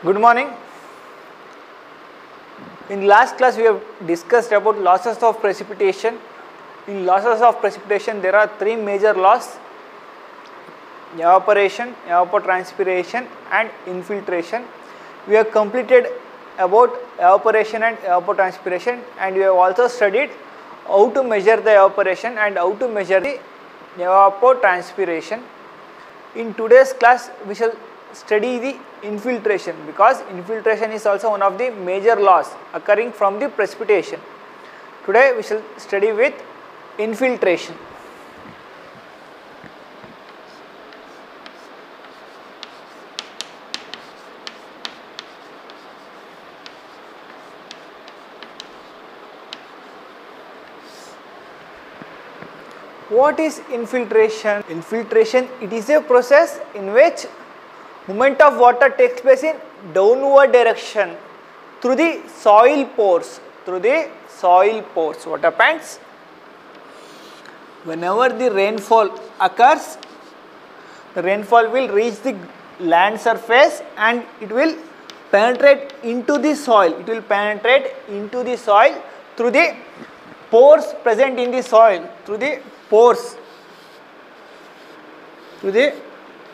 Good morning. In last class we have discussed about losses of precipitation. In losses of precipitation there are three major laws: evaporation, evapotranspiration and infiltration. We have completed about evaporation and evapotranspiration, and we have also studied how to measure the evaporation and how to measure the evapotranspiration. In today's class we shall study the infiltration, because infiltration is also one of the major laws occurring from the precipitation. Today we shall study with infiltration. What is infiltration? Infiltration, it is a process in which movement of water takes place in downward direction through the soil pores. What happens? Whenever the rainfall occurs, the rainfall will reach the land surface and it will penetrate into the soil. It will penetrate into the soil through the pores present in the soil. Through the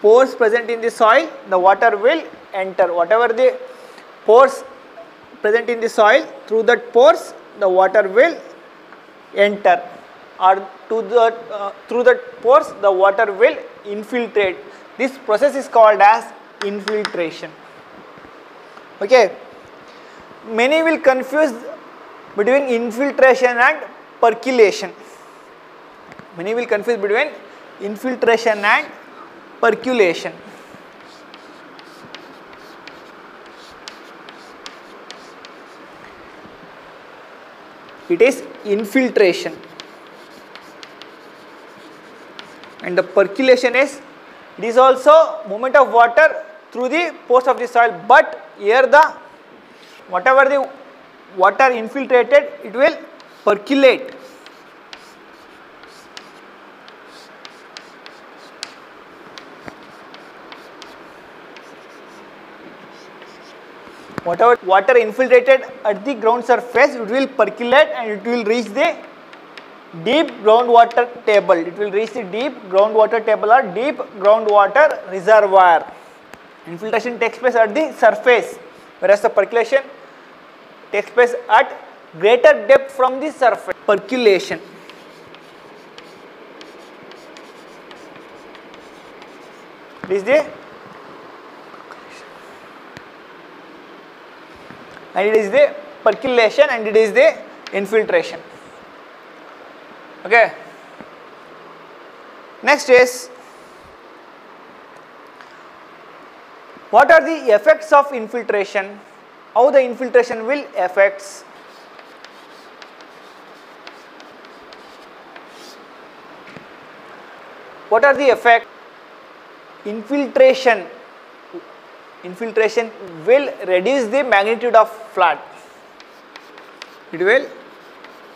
pores present in the soil, the water will enter. Whatever the pores present in the soil, through that pores the water will enter, or through that pores the water will infiltrate. This process is called as infiltration. Okay. Many will confuse between infiltration and percolation. Many will confuse between infiltration and percolation. It is infiltration, and the percolation is, it is also movement of water through the pores of the soil, but here the whatever the water infiltrated, it will percolate. Whatever water infiltrated at the ground surface, it will percolate and it will reach the deep groundwater table. It will reach the deep groundwater table or deep groundwater reservoir. Infiltration takes place at the surface, whereas the percolation takes place at greater depth from the surface. Percolation. This is the and it is the percolation and it is the infiltration. Okay. Next is, what are the effects of infiltration? How the infiltration will affect? What are the effects? Infiltration will reduce the magnitude of flood. It will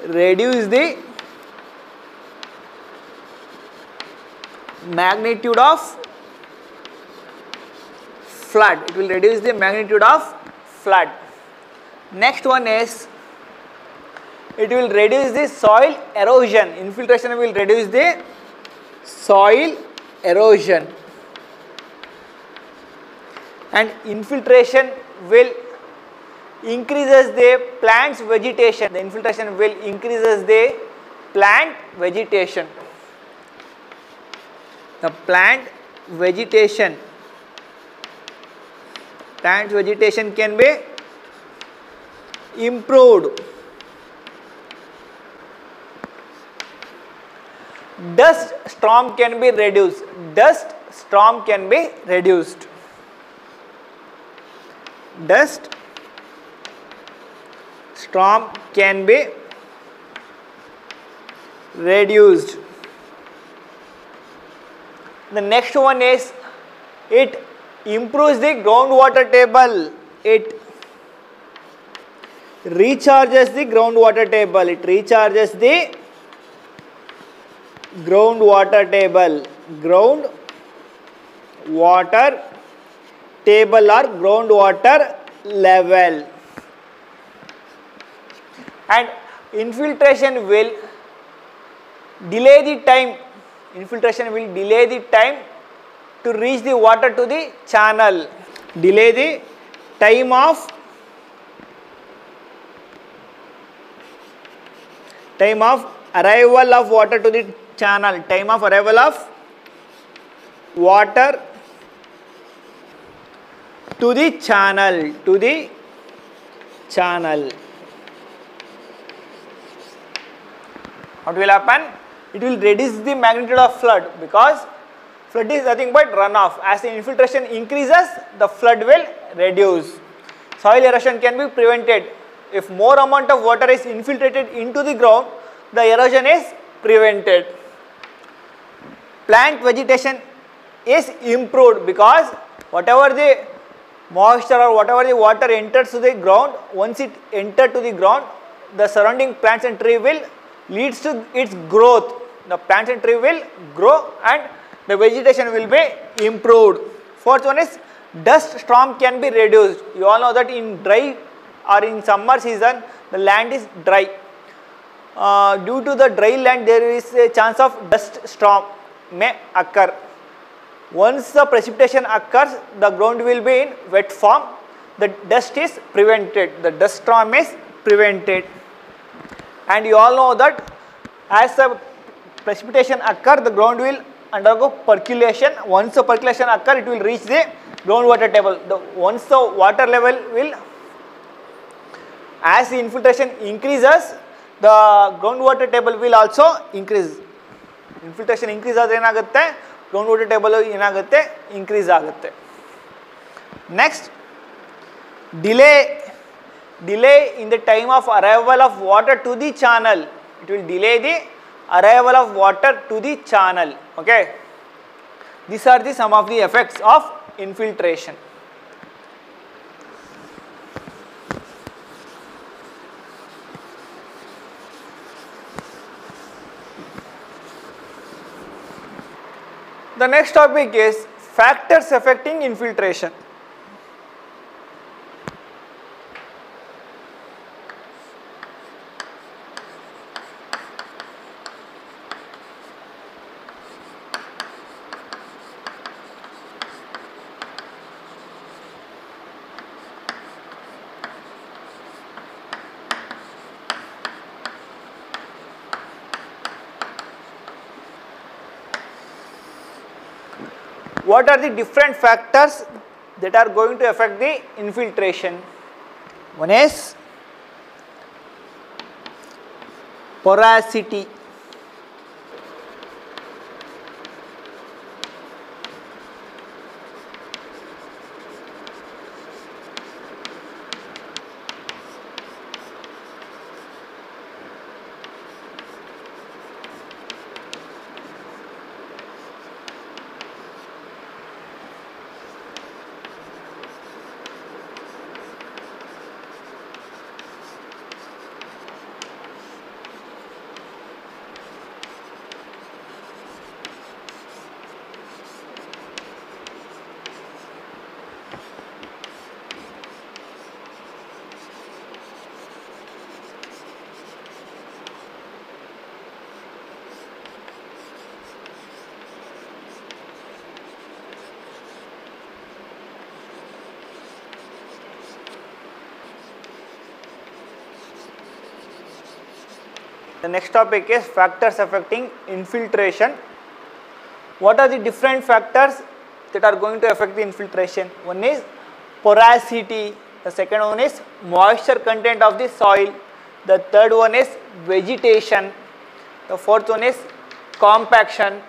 reduce the magnitude of flood. It will reduce the magnitude of flood. Next one is, it will reduce the soil erosion. Infiltration will reduce the soil erosion. And infiltration will increases the plant's vegetation. The infiltration will increases the plant vegetation. The plant vegetation can be improved. Dust storm can be reduced. Dust storm can be reduced. Dust storm can be reduced. The next one is, it improves the groundwater table. It recharges the groundwater table. It recharges the groundwater table. Groundwater table or groundwater level. And infiltration will delay the time. Infiltration will delay the time to reach the water to the channel. Delay the time of arrival of water to the channel. Time of arrival of water to the channel. What will happen? It will reduce the magnitude of flood, because flood is nothing but runoff. As the infiltration increases, the flood will reduce. Soil erosion can be prevented. If more amount of water is infiltrated into the ground, the erosion is prevented. Plant vegetation is improved, because whatever the moisture or whatever the water enters to the ground, once it enters to the ground, the surrounding plants and tree will leads to its growth. The plants and tree will grow and the vegetation will be improved. Fourth one is dust storm can be reduced. You all know that in dry or in summer season the land is dry. Due to the dry land, there is a chance of dust storm may occur. Once the precipitation occurs, the ground will be in wet form. The dust is prevented. The dust storm is prevented. And you all know that as the precipitation occurs, the ground will undergo percolation. Once the percolation occurs, it will reach the groundwater table. Once the water level will, as the infiltration increases, the groundwater table will also increase. Infiltration increase ಆದರೆ ಏನಾಗುತ್ತೆ, groundwater table ಏನಾಗುತ್ತೆ, increase ಆಗುತ್ತೆ. Next, delay in the time of arrival of water to the channel. It will delay the arrival of water to the channel. Okay, these are some of the effects of infiltration. The next topic is factors affecting infiltration. What are the different factors that are going to affect the infiltration? One is porosity. The next topic is factors affecting infiltration. What are the different factors that are going to affect the infiltration? One is porosity, the second one is moisture content of the soil, the third one is vegetation, the fourth one is compaction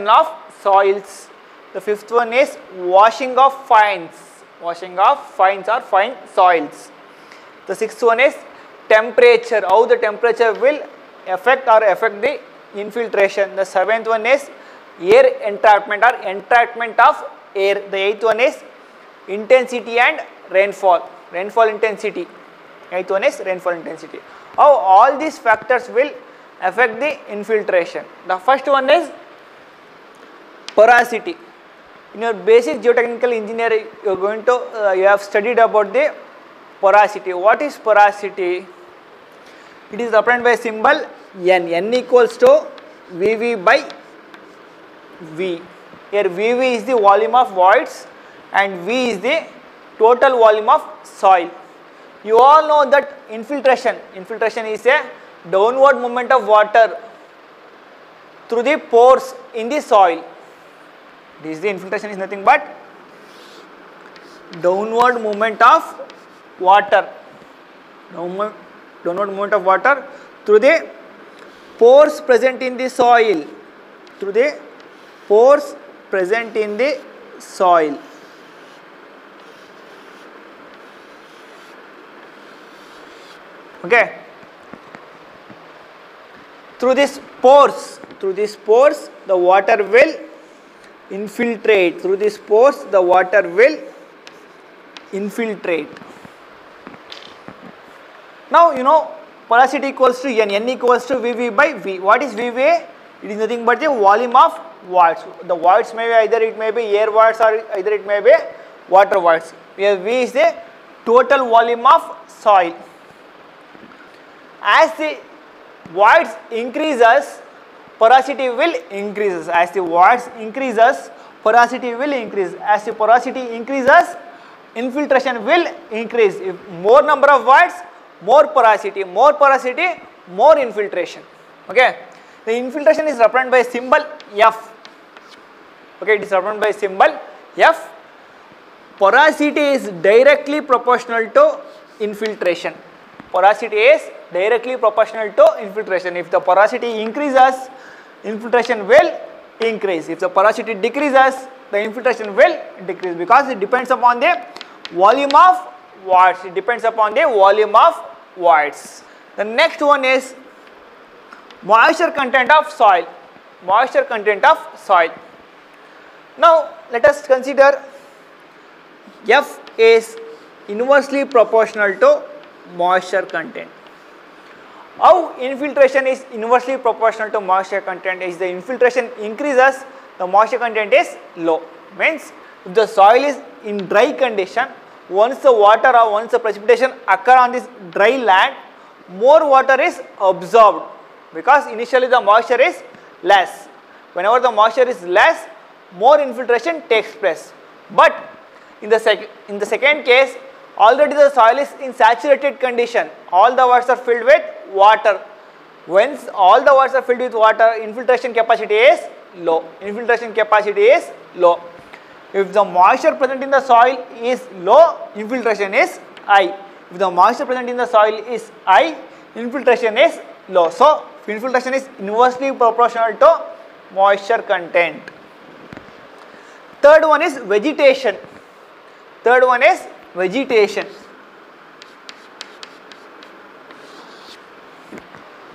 of soils, the fifth one is washing of fines or fine soils, the sixth one is temperature, how the temperature will affect the infiltration. The seventh one is air entrapment or entrapment of air. The eighth one is intensity and rainfall intensity. Eighth one is rainfall intensity. How all these factors will affect the infiltration. The first one is porosity. In your basic geotechnical engineering, you have studied about the porosity. What is porosity? It is represented by symbol N. N equals to Vv by V. Here Vv is the volume of voids and V is the total volume of soil. You all know that infiltration is a downward movement of water through the pores in the soil. This is the infiltration is nothing but downward movement of water. Downward movement of water through the pores present in the soil. Through the pores present in the soil. Okay. Through these pores, the water will infiltrate. Through these pores, the water will infiltrate. Now you know porosity equals to N. N equals to Vv by V. What is Vv? It is nothing but the volume of voids. The voids may be either it may be air voids or either it may be water voids. Here V is the total volume of soil. As the voids increases, porosity will increases. As the voids increases, porosity will increase. As the porosity increases, infiltration will increase. If more number of voids, more porosity, more infiltration. Okay. The infiltration is represented by symbol F. Okay, it is represented by symbol F. Porosity is directly proportional to infiltration. Porosity is directly proportional to infiltration. If the porosity increases, infiltration will increase. If the porosity decreases, the infiltration will decrease, because it depends upon the volume of voids. It depends upon the volume of voids. The next one is moisture content of soil. Moisture content of soil. Now let us consider F is inversely proportional to moisture content. How infiltration is inversely proportional to moisture content? Is the infiltration increases, the moisture content is low. Means if the soil is in dry condition, once the water or once the precipitation occur on this dry land, more water is absorbed, because initially the moisture is less. Whenever the moisture is less, more infiltration takes place. But in the second case, already the soil is in saturated condition. All the waters are filled with water. Once all the waters are filled with water, infiltration capacity is low. Infiltration capacity is low. If the moisture present in the soil is low, infiltration is high. If the moisture present in the soil is high, infiltration is low. So infiltration is inversely proportional to moisture content. Third one is vegetation. Third one is vegetation.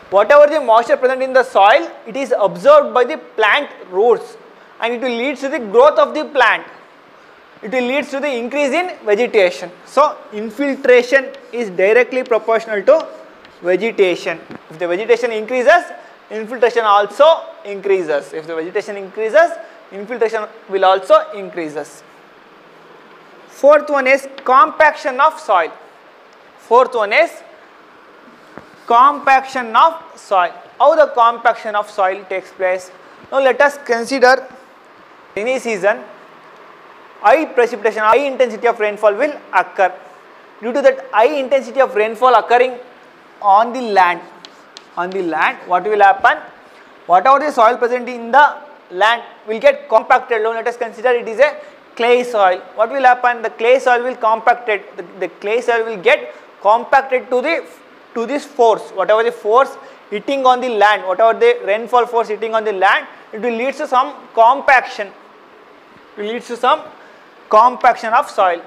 Whatever the moisture present in the soil, it is absorbed by the plant roots and it will lead to the growth of the plant. It will lead to the increase in vegetation. So infiltration is directly proportional to vegetation. If the vegetation increases, infiltration also increases. If the vegetation increases, infiltration will also increases. Fourth one is compaction of soil. Fourth one is compaction of soil. How the compaction of soil takes place? Now let us consider rainy season, high precipitation, high intensity of rainfall will occur. Due to that high intensity of rainfall occurring on the land, what will happen? Whatever the soil present in the land will get compacted. Now let us consider it is a clay soil. What will happen? The clay soil will compacted. The clay soil will get compacted to this force. Whatever the force hitting on the land, whatever the rainfall force hitting on the land, it will lead to some compaction. It will lead to some compaction of soil.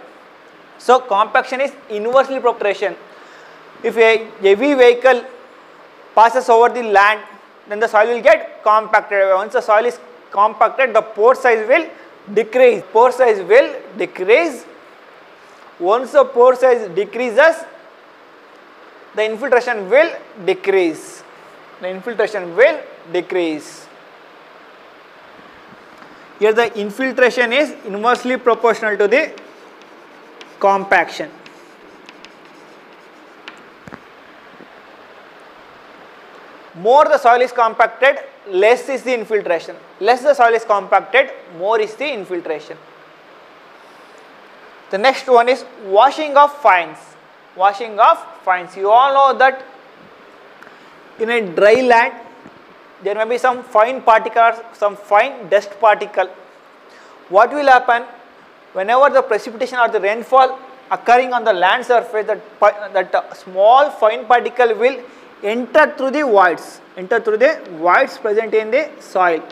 So compaction is inversely proportional. If a heavy vehicle passes over the land, then the soil will get compacted. Once the soil is compacted, the pore size will decrease. Pore size will decrease. Once the pore size decreases, the infiltration will decrease. The infiltration will decrease. Here the infiltration is inversely proportional to the compaction. More the soil is compacted, less is the infiltration. Less the soil is compacted, more is the infiltration. The next one is washing of fines. Washing of fines. You all know that in a dry land, there may be some fine particles, some fine dust particle. What will happen whenever the precipitation or the rainfall occurring on the land surface, that small fine particle will enter through the voids present in the soil.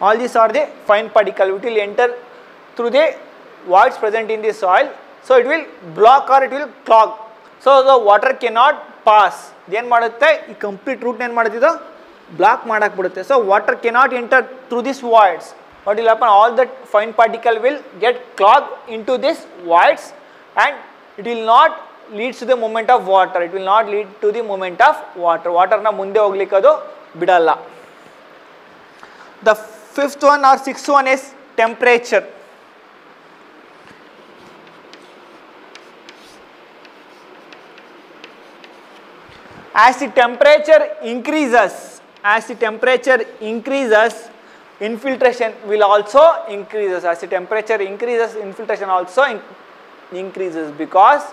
All these are the fine particle. It will enter through the voids present in the soil. So it will block or it will clog. So the water cannot pass. Then madutte complete route ಏನು ಮಾಡುತ್ತಿದ್ದು block ಮಾಡಕ್ಕೆ ಬಿಡುತ್ತೆ. So water cannot enter through these voids. What will happen? All that fine particle will get clogged into these voids and it will not leads to the movement of water. It will not lead to the movement of water. Water na ಮುಂದೆ ಹೋಗಲಿಕ್ಕೆ ಅದು ಬಿಡಲ್ಲ. The fifth one or sixth one is temperature. As the temperature increases, infiltration will also increases. As the temperature increases, infiltration also increases, because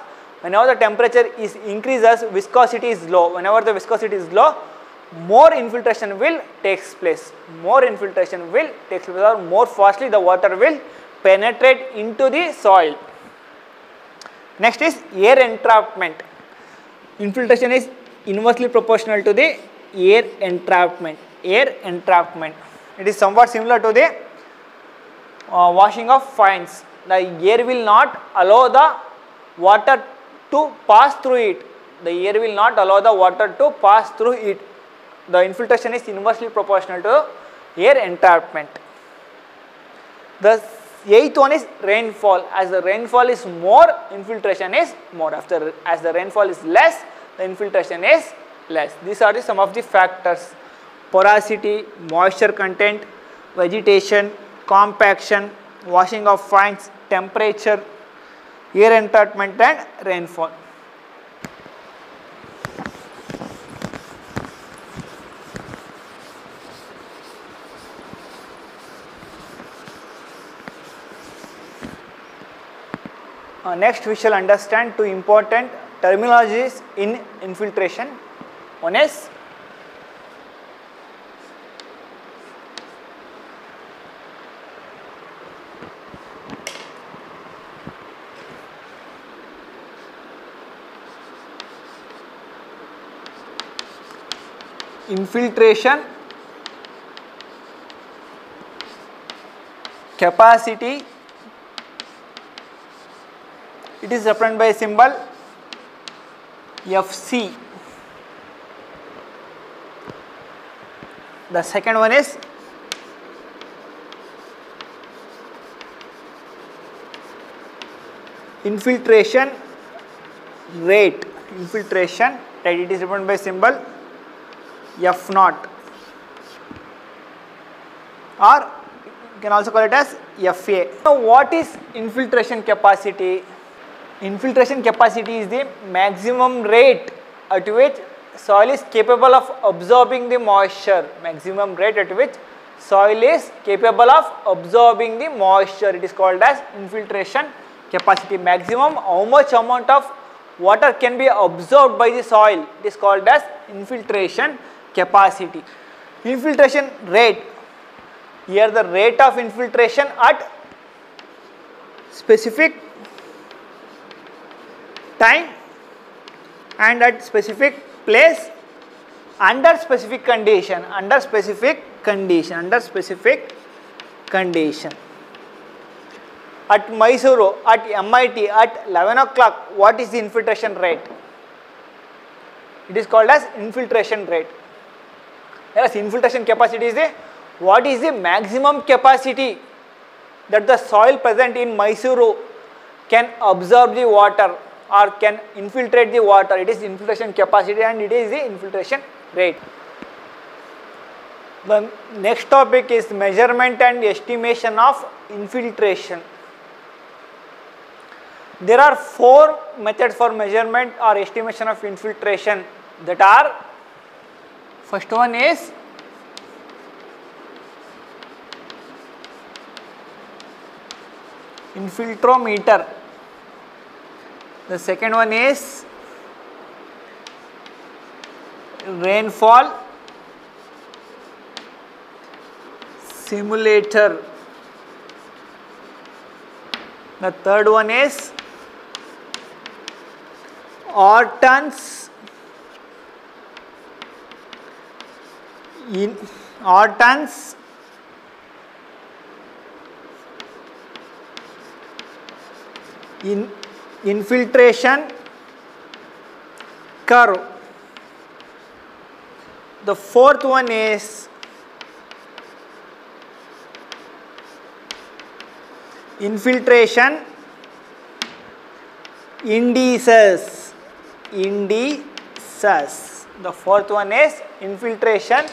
whenever the temperature increases, viscosity is low. Whenever the viscosity is low, more infiltration will takes place. More infiltration will takes place, or more fastly the water will penetrate into the soil. Next is air entrapment. Infiltration is inversely proportional to the air entrapment. Air entrapment. It is somewhat similar to the washing of fines. The air will not allow the water to pass through it. The air will not allow the water to pass through it. The infiltration is inversely proportional to air entrapment. The eighth one is rainfall. As the rainfall is more, infiltration is more. As the rainfall is less, the infiltration is less. These are some of the factors: porosity, moisture content, vegetation, compaction, washing of fines, temperature, air entrapment and rainfall. Next we shall understand two important terminologies in infiltration. One is infiltration capacity. It is represented by a symbol FC. The second one is infiltration rate. Infiltration rate, it is represented by symbol F0, or you can also call it as FA. Now what is infiltration capacity? Infiltration capacity is the maximum rate at which soil is capable of absorbing the moisture. Maximum rate at which soil is capable of absorbing the moisture. It is called as infiltration capacity. Maximum how much amount of water can be absorbed by the soil. It is called as infiltration capacity. Infiltration rate. Here the rate of infiltration at specific time and at specific place under specific condition. At Mysuru, at MIT, at 11 o'clock, what is the infiltration rate? It is called as infiltration rate. Whereas infiltration capacity is what is the maximum capacity that the soil present in Mysuru can absorb the water or can infiltrate the water. It is infiltration capacity and it is the infiltration rate. The next topic is measurement and estimation of infiltration. There are 4 methods for measurement or estimation of infiltration, that are, first one is infiltrometer. The second one is rainfall simulator. The third one is Orton's infiltration curve. The fourth one is infiltration indices. The fourth one is infiltration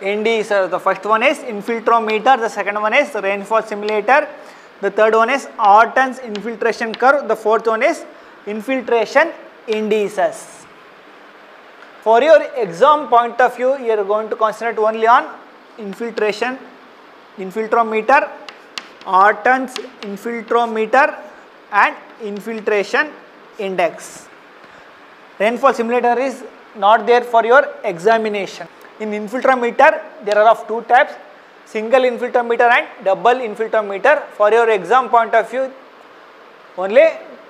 indices. The first one is infiltrometer, the second one is rainfall simulator, the third one is Orton's infiltration curve, the fourth one is infiltration indices. For your exam point of view, you are going to concentrate only on infiltration, infiltrometer, Orton's infiltrometer and infiltration index. Rainfall simulator is not there for your examination. In infiltrometer, there are of 2 types, single infiltrometer and double infiltrometer. For your exam point of view, only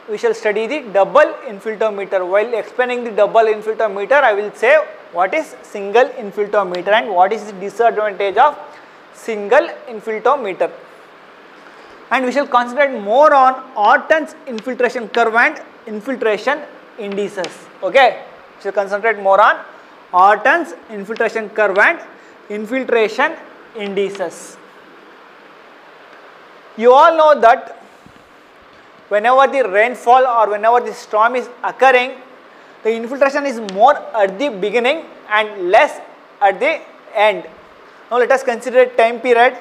we shall study the double infiltrometer. While explaining the double infiltrometer, I will say what is single infiltrometer and what is the disadvantage of single infiltrometer. And we shall concentrate more on Orton's infiltration curve and infiltration indices. Okay, we shall concentrate more on Orton's infiltration curve and infiltration indices. You all know that whenever the rainfall or whenever the storm is occurring, the infiltration is more at the beginning and less at the end. Now let us consider time period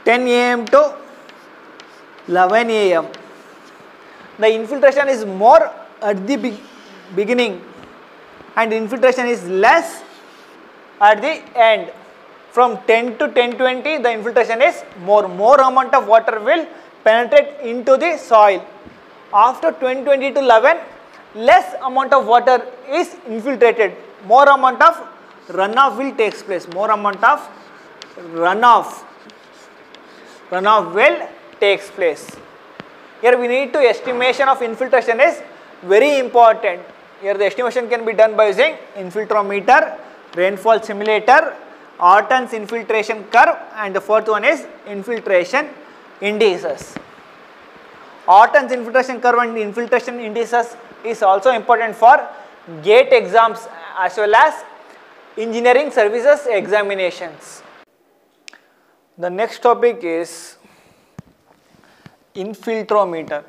10 am to 11 am. The infiltration is more at the beginning and infiltration is less at the end. From 10 to 10:20, the infiltration is more amount of water will penetrate into the soil. After 10:20 to 11, less amount of water is infiltrated, more amount of runoff will take place, more amount of runoff will takes place. Here we need to estimation of infiltration is very important. Here the estimation can be done by using infiltrometer, rainfall simulator, Orton's infiltration curve, and the fourth one is infiltration indices. Orton's infiltration curve and infiltration indices is also important for GATE exams as well as engineering services examinations. The next topic is infiltrometer.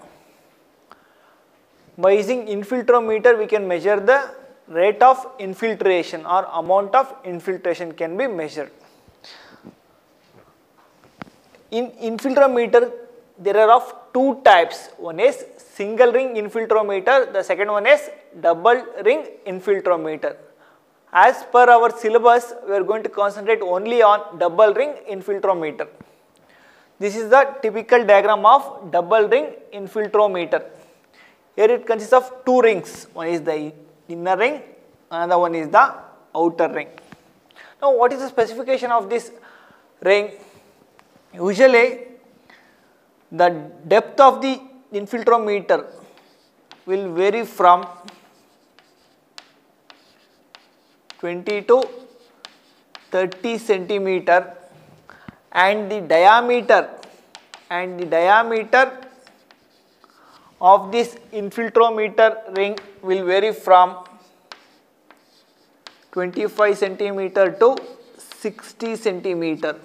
By using infiltrometer, we can measure the rate of infiltration or amount of infiltration can be measured. In infiltrometer, there are of 2 types. One is single ring infiltrometer, the second one is double ring infiltrometer. As per our syllabus, we are going to concentrate only on double ring infiltrometer. This is the typical diagram of double ring infiltrometer. Here it consists of 2 rings. One is the inner ring, another one is the outer ring. Now what is the specification of this ring? Usually the depth of the infiltrometer will vary from 20 to 30 centimeter and the diameter of this infiltrometer ring will vary from 25 centimeter to 60 centimeter.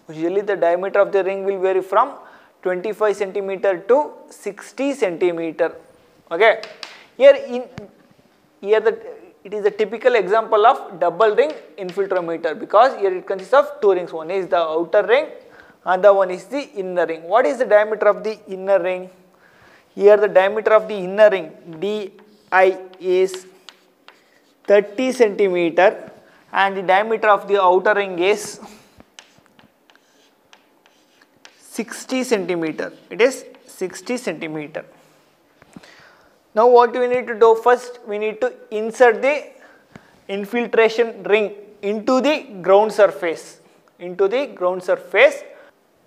Usually the diameter of the ring will vary from 25 centimeter to 60 centimeter. Okay. Here the it is a typical example of double ring infiltrometer because here it consists of two rings. One is the outer ring, another one is the inner ring. What is the diameter of the inner ring? Here the diameter of the inner ring DI is 30 centimeter and the diameter of the outer ring is 60 centimeter. It is 60 centimeter. Now what we need to do first, we need to insert the infiltration ring into the ground surface. Into the ground surface,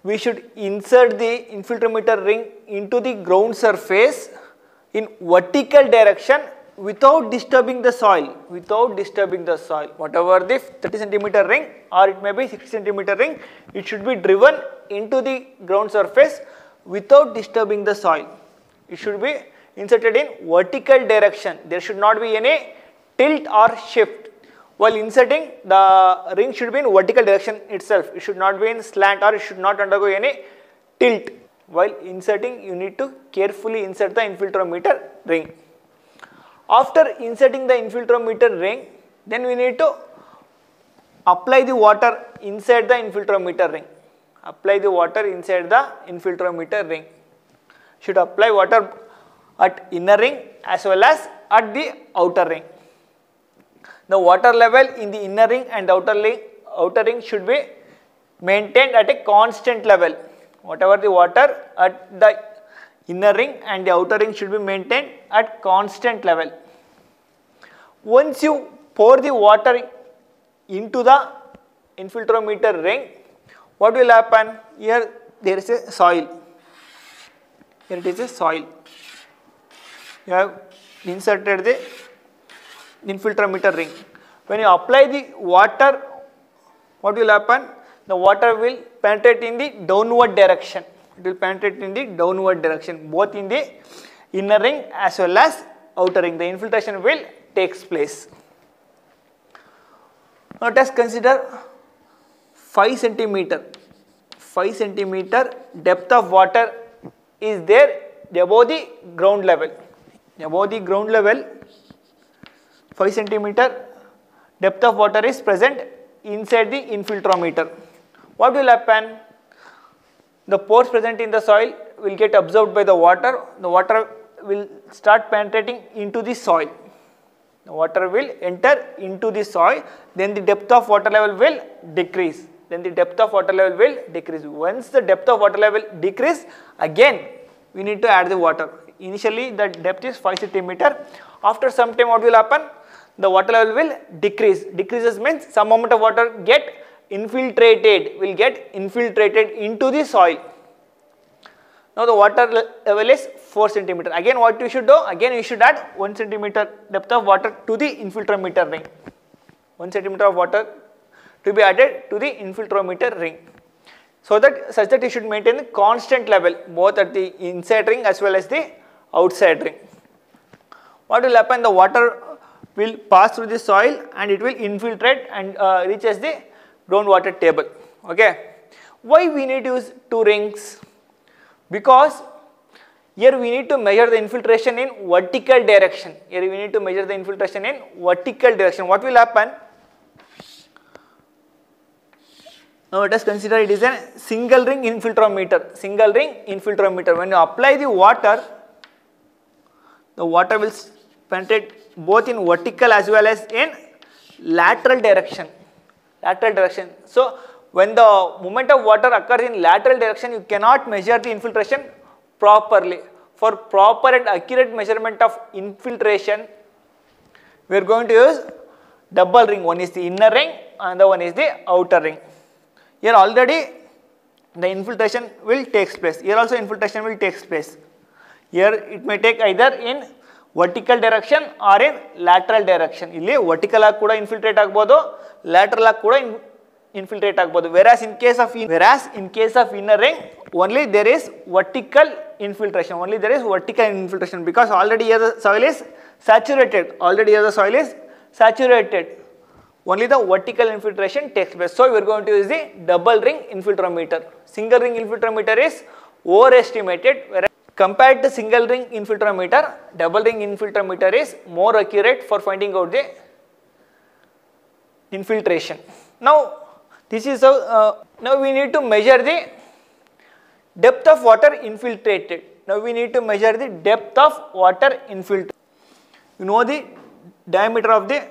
we should insert the infiltrometer ring into the ground surface in vertical direction without disturbing the soil. Without disturbing the soil. Whatever the 30 centimeter ring or it may be 60 centimeter ring, it should be driven into the ground surface without disturbing the soil. It should be inserted in vertical direction. There should not be any tilt or shift. While inserting, the ring should be in vertical direction itself. It should not be in slant or it should not undergo any tilt. While inserting, you need to carefully insert the infiltrometer ring. After inserting the infiltrometer ring, then we need to apply the water inside the infiltrometer ring. Apply the water inside the infiltrometer ring. Should apply water at inner ring as well as at the outer ring. The water level in the inner ring and outer ring should be maintained at a constant level. Whatever the water at the inner ring and the outer ring should be maintained at constant level. Once you pour the water into the infiltrometer ring, what will happen? Here there is a soil. Here it is a soil. You have inserted the infiltrometer ring. When you apply the water, what will happen? The water will penetrate in the downward direction. It will penetrate in the downward direction, both in the inner ring as well as outer ring. The infiltration will takes place. Now let us consider 5 centimeter. 5 centimeter depth of water is there above the ground level. Above the ground level, 5 centimeter depth of water is present inside the infiltrometer. What will happen? The pores present in the soil will get absorbed by the water. The water will start penetrating into the soil. The water will enter into the soil, then the depth of water level will decrease. Then the depth of water level will decrease. Once the depth of water level decrease, again we need to add the water. Initially the depth is 5 centimeter. After some time what will happen? The water level will decrease. Decreases means some amount of water will get infiltrated into the soil. Now the water level is 4 centimeter. Again what you should do? Again you should add 1 centimeter depth of water to the infiltrometer ring. 1 centimeter of water to be added to the infiltrometer ring. So that such that you should maintain the constant level both at the inside ring as well as the outside ring. What will happen? The water will pass through the soil and it will infiltrate and reaches the groundwater table. Okay. Why we need to use 2 rings? Because here we need to measure the infiltration in vertical direction. Here we need to measure the infiltration in vertical direction. What will happen? Now let us consider it is a single ring infiltrometer. Single ring infiltrometer. When you apply the water will penetrate both in vertical as well as in lateral direction. So when the movement of water occurs in lateral direction, you cannot measure the infiltration properly. For proper and accurate measurement of infiltration, we are going to use double ring. One is the inner ring, another one is the outer ring. Here already the infiltration will take place. Here also infiltration will take place. Here it may take either in vertical direction or in lateral direction. Illi vertical ಆಗಿ ಕೂಡ infiltrate ಆಗಬಹುದು, lateral ಆಗಿ ಕೂಡ infiltrate ಆಗಬಹುದು. Whereas in case of inner ring, only there is vertical infiltration. Because already here the soil is saturated. Only the vertical infiltration takes place. So we are going to use the double ring infiltrometer. Single ring infiltrometer is overestimated, whereas compared to single ring infiltrometer, double ring infiltrometer is more accurate for finding out the infiltration. Now this is now we need to measure the depth of water infiltrated. Now we need to measure the depth of water infiltrated. You know the diameter of the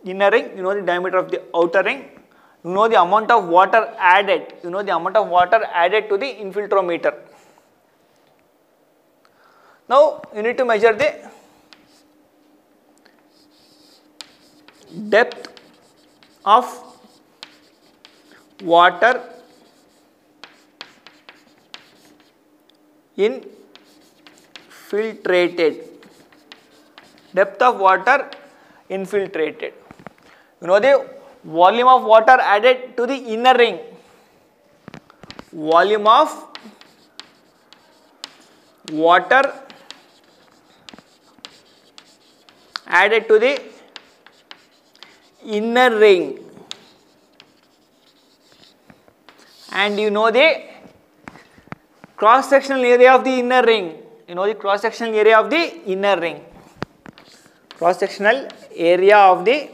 inner ring, you know the diameter of the outer ring, you know the amount of water added, you know the amount of water added to the infiltrometer. Now you need to measure the depth of water infiltrated. Depth of water infiltrated. You know the volume of water added to the inner ring. Volume of water added to the inner ring. And you know the cross-sectional area of the inner ring. You know the cross-sectional area of the inner ring. Cross-sectional area of the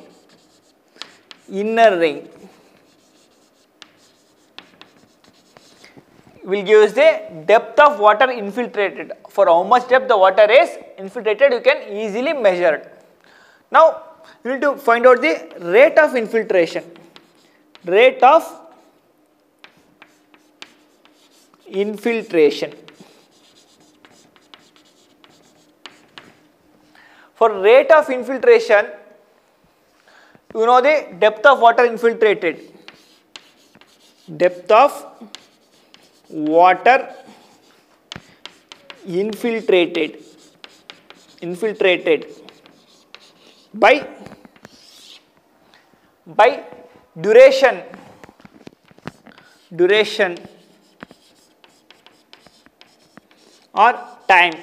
inner ring will give us the depth of water infiltrated. For how much depth the water is infiltrated, you can easily measure it. Now you need to find out the rate of infiltration. Rate of infiltration. For rate of infiltration, you know the depth of water infiltrated. Depth of water infiltrated. Infiltrated by duration. Duration or time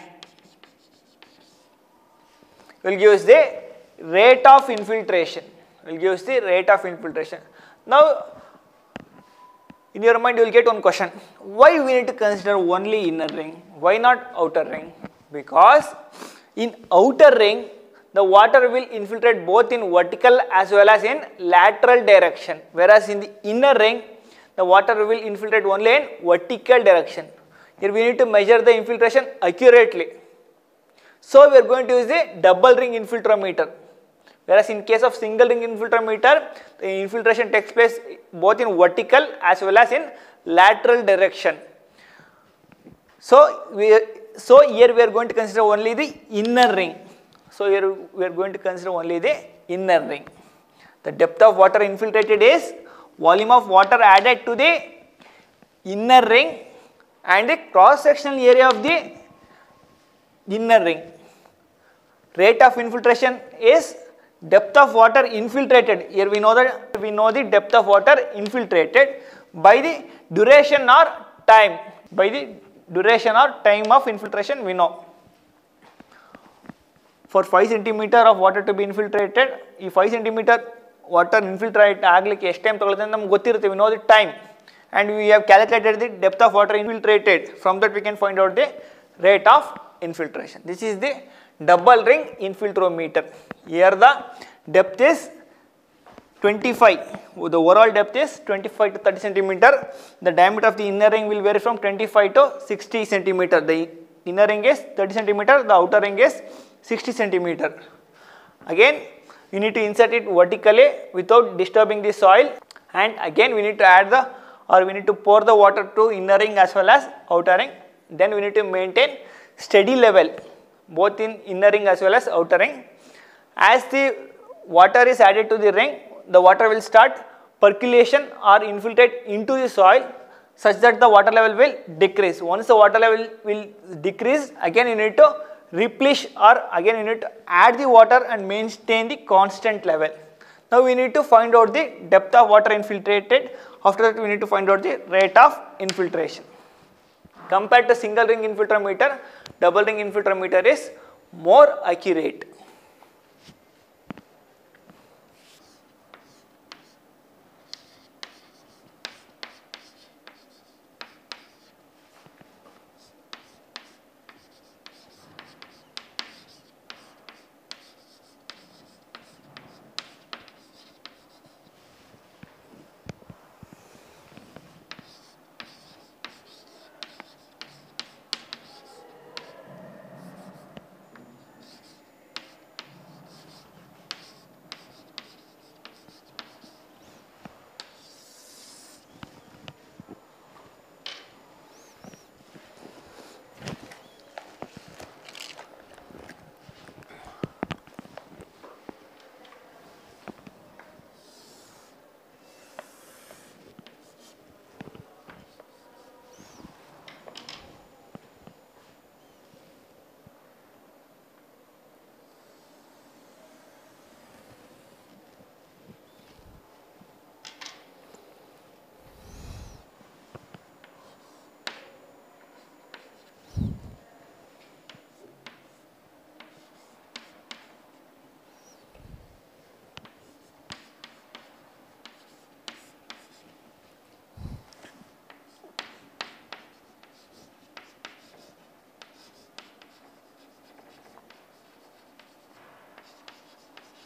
will give us the rate of infiltration. Will give us the rate of infiltration. Now in your mind you will get one question. Why we need to consider only inner ring? Why not outer ring? Because in outer ring the water will infiltrate both in vertical as well as in lateral direction. Whereas in the inner ring the water will infiltrate only in vertical direction. Here we need to measure the infiltration accurately. So we are going to use the double ring infiltrometer. Whereas in case of single ring infiltrometer, the infiltration takes place both in vertical as well as in lateral direction. So here we are going to consider only the inner ring. So here we are going to consider only the inner ring. The depth of water infiltrated is volume of water added to the inner ring and the cross-sectional area of the inner ring. Rate of infiltration is depth of water infiltrated. Here we know the depth of water infiltrated by the duration or time. By the duration or time of infiltration we know. For 5 centimeter of water to be infiltrated, if 5 centimeter water infiltrate agಲಿಕ್ಕೆ ಎಷ್ಟು time ತಗೊಳುತ್ತೆ ಅಂತ ನಮಗೆ ಗೊತ್ತಿರುತ್ತೆ. We know the time and we have calculated the depth of water infiltrated. From that we can find out the rate of infiltration. This is the double ring infiltrometer. Here the depth is 25. The overall depth is 25 to 30 centimeter. The diameter of the inner ring will vary from 25 to 60 centimeter. The inner ring is 30 centimeter. The outer ring is 60 centimeter. Again, you need to insert it vertically without disturbing the soil, and again we need to add we need to pour the water to inner ring as well as outer ring. Then we need to maintain steady level both in inner ring as well as outer ring. As the water is added to the ring, the water will start percolation or infiltrate into the soil such that the water level will decrease. Once the water level will decrease, again you need to replenish or again you need to add the water and maintain the constant level. Now we need to find out the depth of water infiltrated. After that we need to find out the rate of infiltration. Compared to single ring infiltrometer, double ring infiltrometer is more accurate.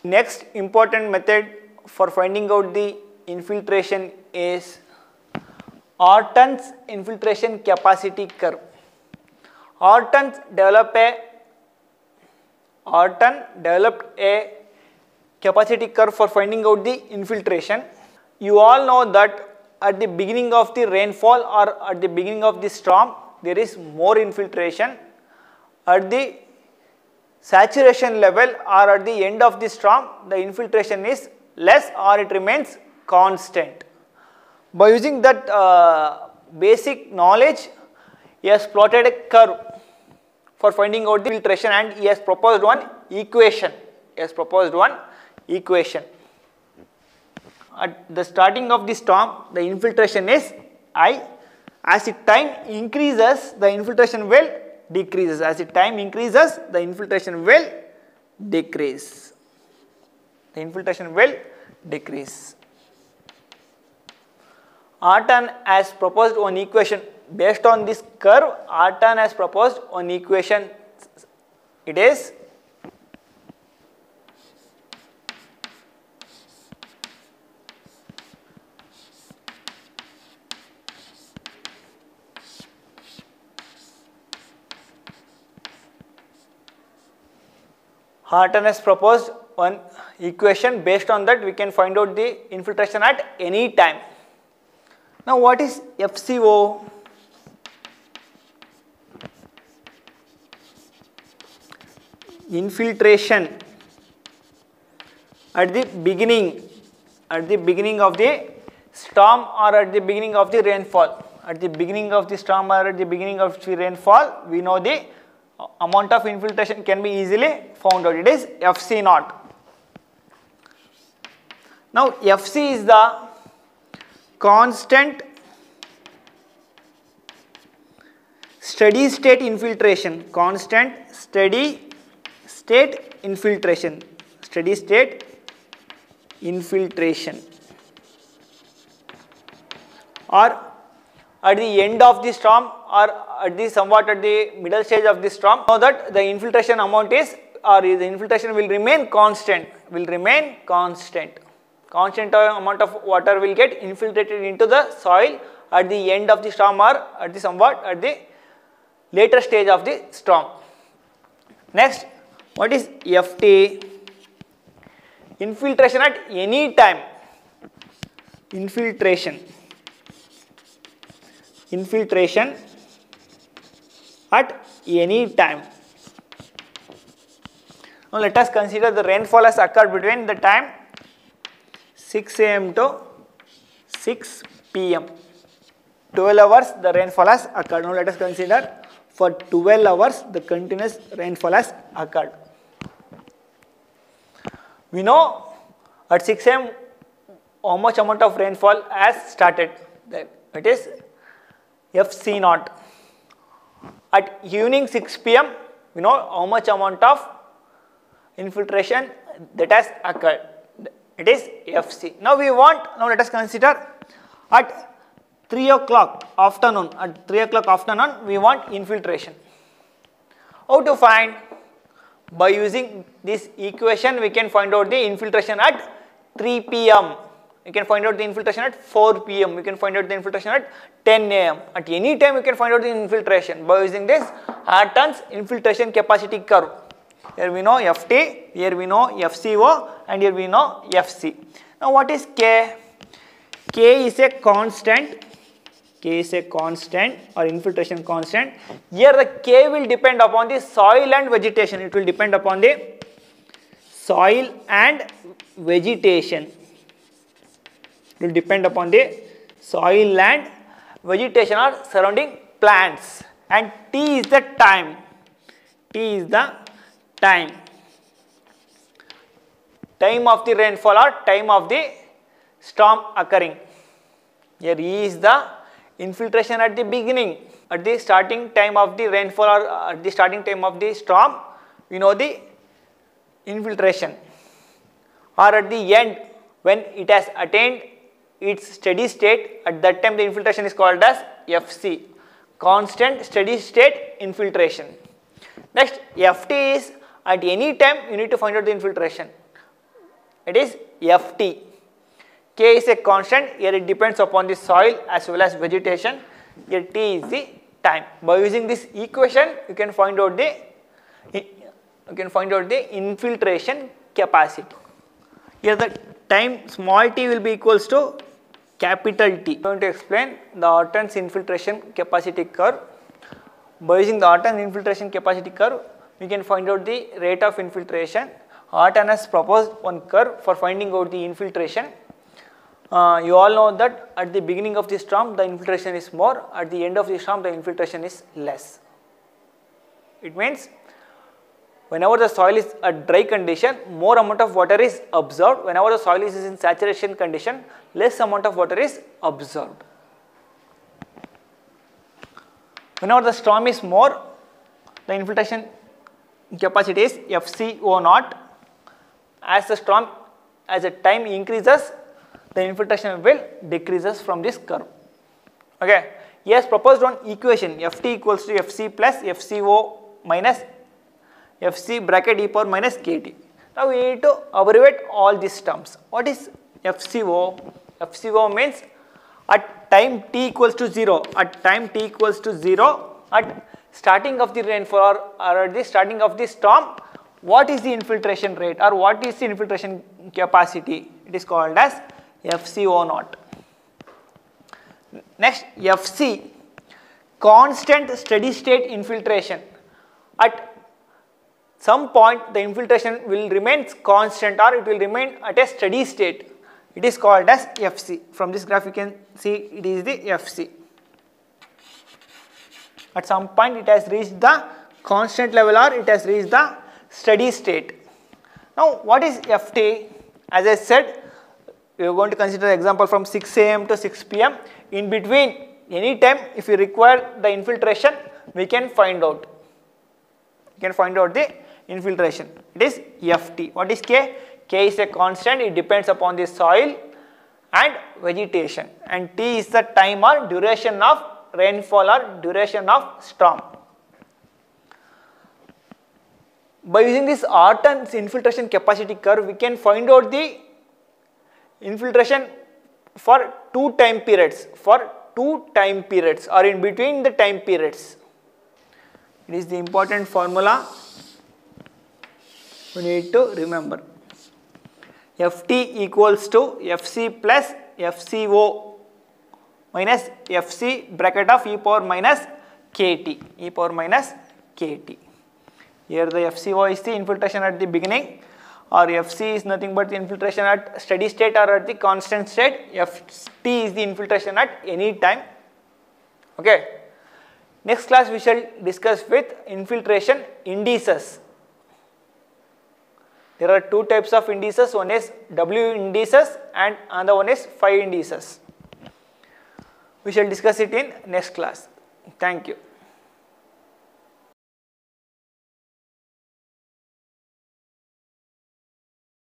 Next important method for finding out the infiltration is Orton's infiltration capacity curve. Orton developed a capacity curve for finding out the infiltration. You all know that at the beginning of the rainfall or at the beginning of the storm, there is more infiltration. At the saturation level or at the end of the storm, the infiltration is less or it remains constant. By using that basic knowledge, he has plotted a curve for finding out the infiltration and he has proposed one equation. At the starting of the storm, the infiltration is I. As the time increases, the infiltration will decreases. As the time increases, the infiltration will decrease. Orton has proposed one equation based on this curve. Orton has proposed one equation. It is Orton has proposed one equation. Based on that, we can find out the infiltration at any time. Now, what is FCO? Infiltration at the beginning of the storm or at the beginning of the rainfall. At the beginning of the storm or at the beginning of the rainfall, we know the amount of infiltration can be easily found out. It is FC naught. Now, FC is the constant steady state infiltration. Or at the end of the storm or at the somewhat at the middle stage of the storm, know that the infiltration amount is or the infiltration will remain constant. Constant amount of water will get infiltrated into the soil at the end of the storm or at the somewhat at the later stage of the storm. Next, what is FT? Infiltration at any time. Infiltration at any time. Now, let us consider the rainfall has occurred between the time 6 am to 6 pm. 12 hours the rainfall has occurred. Now, let us consider for 12 hours the continuous rainfall has occurred. We know at 6 am how much amount of rainfall has started. It is FC naught. At evening 6 pm, we know how much amount of infiltration that has occurred. It is FC. Now let us consider at 3 o'clock afternoon. At 3 o'clock afternoon, we want infiltration. How to find? By using this equation, we can find out the infiltration at 3 pm. We can find out the infiltration at 4 pm. We can find out the infiltration at 10 am. At any time, we can find out the infiltration by using this Orton's infiltration capacity curve. Here we know FT, here we know FCO, and here we know FC. Now, what is K? K is a constant. Or infiltration constant. Here the K will depend upon the soil and vegetation. It will depend upon the soil and vegetation. Or surrounding plants. And T is the time. Time of the rainfall or time of the storm occurring. Here E is the infiltration at the beginning. At the starting time of the rainfall or at the starting time of the storm, we know the infiltration. Or at the end, when it has attained its steady state, at that time the infiltration is called as FC, constant steady state infiltration. Next, FT is at any time you need to find out the infiltration. it is Ft. K is a constant, here it depends upon the soil as well as vegetation, here T is the time. By using this equation, you can find out the infiltration capacity. Here the time small t will be equals to capital T. I am going to explain the Orton's infiltration capacity curve. By using the Orton's infiltration capacity curve, we can find out the rate of infiltration. Orton has proposed one curve for finding out the infiltration. You all know that at the beginning of the storm the infiltration is more, at the end of the storm the infiltration is less. It means whenever the soil is at dry condition, more amount of water is absorbed. Whenever the soil is in saturation condition, less amount of water is absorbed. Whenever the storm is more, the infiltration capacity is FCO naught. As the time increases, the infiltration will decreases from this curve. Okay. He has proposed one equation, Ft equals to Fc plus Fco minus Fc bracket e power minus Kt. Now we need to abbreviate all these terms. What is FCO? FCO means at time t equals to 0, at starting of the rainfall or at the starting of the storm, what is the infiltration rate or what is the infiltration capacity? It is called as FCO naught. Next, Fc, constant steady state infiltration. At some point the infiltration will remain constant or it will remain at a steady state. It is called as Fc. From this graph you can see it is the Fc. At some point it has reached the constant level or it has reached the steady state. Now what is Ft? As I said, we are going to consider example from 6 am to 6 pm. In between, any time if you require the infiltration, we can find out. You can find out the infiltration. It is Ft. What is K? K is a constant, it depends upon the soil and vegetation, and T is the time or duration of rainfall or duration of storm. By using this Orton's infiltration capacity curve, we can find out the infiltration for two time periods or in between the time periods. It is the important formula we need to remember. Ft equals to Fc plus Fco minus Fc bracket of e power minus Kt, Here the Fco is the infiltration at the beginning, or Fc is nothing but the infiltration at steady state or at the constant state. Ft is the infiltration at any time. Okay. Next class we shall discuss with infiltration indices. There are two types of indices, one is W indices and another one is phi indices. We shall discuss it in next class. Thank you.